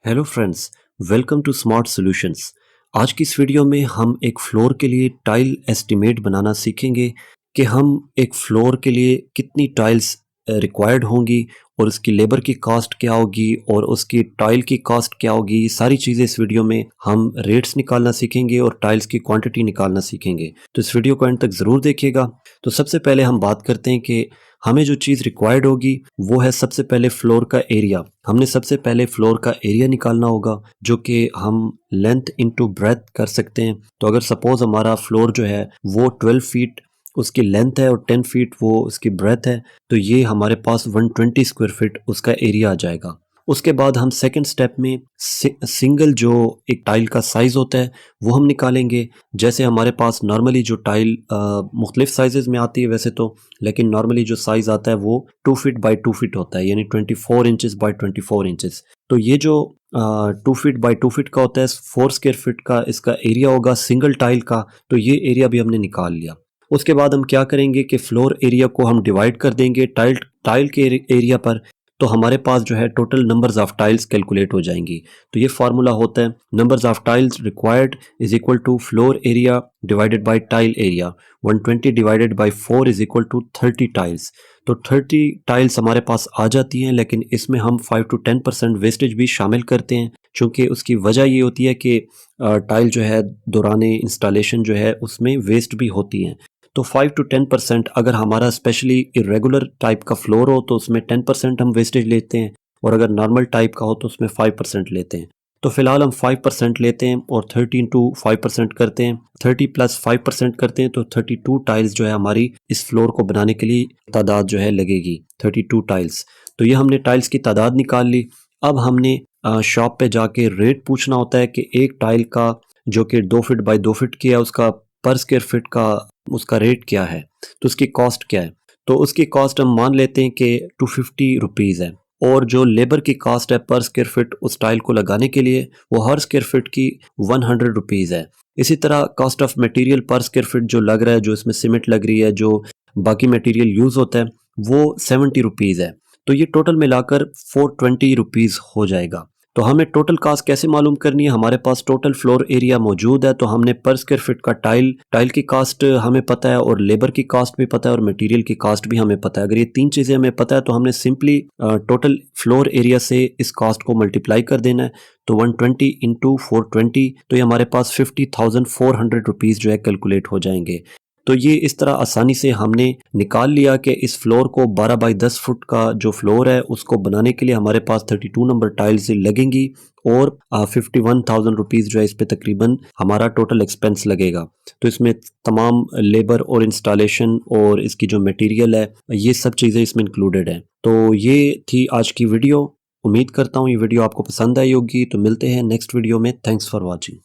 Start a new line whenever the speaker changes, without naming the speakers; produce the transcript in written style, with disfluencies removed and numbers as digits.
Hello friends, welcome to smart solutions. आज की इस वीडियो में हम एक फ्लोर के लिए टाइल एस्टिमेट बनाना सीखेंगे कि हम एक फ्लोर के लिए कितनी टाइल्स रिक्वायर्ड होंगी और उसकी लेबर की कॉस्ट क्या होगी और उसकी टाइल की कॉस्ट क्या होगी। ये सारी चीज़ें इस वीडियो में हम रेट्स निकालना सीखेंगे और टाइल्स की क्वांटिटी निकालना सीखेंगे। तो इस वीडियो को एंड तक ज़रूर देखिएगा। तो सबसे पहले हम बात करते हैं कि हमें जो चीज़ रिक्वायर्ड होगी वो है सबसे पहले फ्लोर का एरिया। हमने सबसे पहले फ्लोर का एरिया निकालना होगा जो कि हम लेंथ इनटू ब्रेथ कर सकते हैं। तो अगर सपोज हमारा फ्लोर जो है वो 12 फीट उसकी लेंथ है और 10 फीट वो उसकी ब्रेथ है, तो ये हमारे पास 120 स्क्वायर फीट उसका एरिया आ जाएगा। उसके बाद हम सेकंड स्टेप में सिंगल जो एक टाइल का साइज़ होता है वो हम निकालेंगे। जैसे हमारे पास नॉर्मली जो टाइल मुख्तलिफ साइजेज़ में आती है वैसे तो, लेकिन नॉर्मली जो साइज़ आता है वो 2 फीट बाई 2 फीट होता है, यानी 24 इंचेस बाई 24 इंचेस। तो ये जो 2 फीट बाई 2 फीट का होता है, 4 स्क्वायर फीट का इसका एरिया होगा सिंगल टाइल का। तो ये एरिया भी हमने निकाल लिया। उसके बाद हम क्या करेंगे कि फ्लोर एरिया को हम डिवाइड कर देंगे टाइल टाइल के एरिया पर। तो हमारे पास जो है total numbers of tiles calculate हो जाएंगी। तो ये फार्मूला होता है numbers of tiles required is equal to floor area divided by tile area. 120 divided by 4 is equal to 30 tiles. तो 30 टाइल्स हमारे पास आ जाती हैं, लेकिन इसमें हम 5 to 10% वेस्टेज भी शामिल करते हैं, क्योंकि उसकी वजह ये होती है कि टाइल जो है दौराने इंस्टॉलेशन जो है उसमें वेस्ट भी होती हैं। तो 5 to 10% अगर हमारा स्पेशली इरेगुलर टाइप का फ्लोर हो तो उसमें 10% हम वेस्टेज लेते हैं, और अगर नॉर्मल टाइप का हो तो उसमें 5% लेते हैं। तो फिलहाल हम 5% लेते हैं और 13 to 5% करते हैं, 30 प्लस 5% करते हैं, तो 32 टाइल्स जो है हमारी इस फ्लोर को बनाने के लिए तादाद जो है लगेगी 32 टाइल्स। तो ये हमने टाइल्स की तादाद निकाल ली। अब हमने शॉप पे जाके रेट पूछना होता है कि एक टाइल का जो कि 2 फीट बाई 2 फीट की है उसका पर स्क्वायर फीट का उसका रेट क्या है, तो उसकी कॉस्ट क्या है। तो उसकी कॉस्ट हम मान लेते हैं कि 250 रुपीज़ है, और जो लेबर की कॉस्ट है पर स्क्वायर फीट उस टाइल को लगाने के लिए वो हर स्क्वायर फीट की 100 रुपीज़ है। इसी तरह कॉस्ट ऑफ मटेरियल पर स्क्वायर फीट जो लग रहा है, जो इसमें सीमेंट लग रही है, जो बाकी मटेरियल यूज़ होता है, वो 70 रुपीज़ है। तो ये टोटल मिलाकर 420 रुपीज़ हो जाएगा। तो हमें टोटल कास्ट कैसे मालूम करनी है? हमारे पास टोटल फ्लोर एरिया मौजूद है, तो हमने पर स्क्वायर फीट का टाइल की कास्ट हमें पता है और लेबर की कास्ट भी पता है और मटेरियल की कास्ट भी हमें पता है। अगर ये तीन चीज़ें हमें पता है तो हमने सिंपली टोटल फ्लोर एरिया से इस कास्ट को मल्टीप्लाई कर देना है। तो 120 इंटू 420, तो ये हमारे पास 50,400 रुपीज़ जो है कैलकुलेट हो जाएंगे। तो ये इस तरह आसानी से हमने निकाल लिया कि इस फ्लोर को 12 बाई 10 फुट का जो फ्लोर है उसको बनाने के लिए हमारे पास 32 नंबर टाइल्स लगेंगी, और 51,000 रुपीज़ जो है इस पे तकरीबन हमारा टोटल एक्सपेंस लगेगा। तो इसमें तमाम लेबर और इंस्टॉलेशन और इसकी जो मटेरियल है ये सब चीज़ें इसमें इंक्लूडेड हैं। तो ये थी आज की वीडियो। उम्मीद करता हूँ ये वीडियो आपको पसंद आई होगी। तो मिलते हैं नेक्स्ट वीडियो में। Thanks for watching.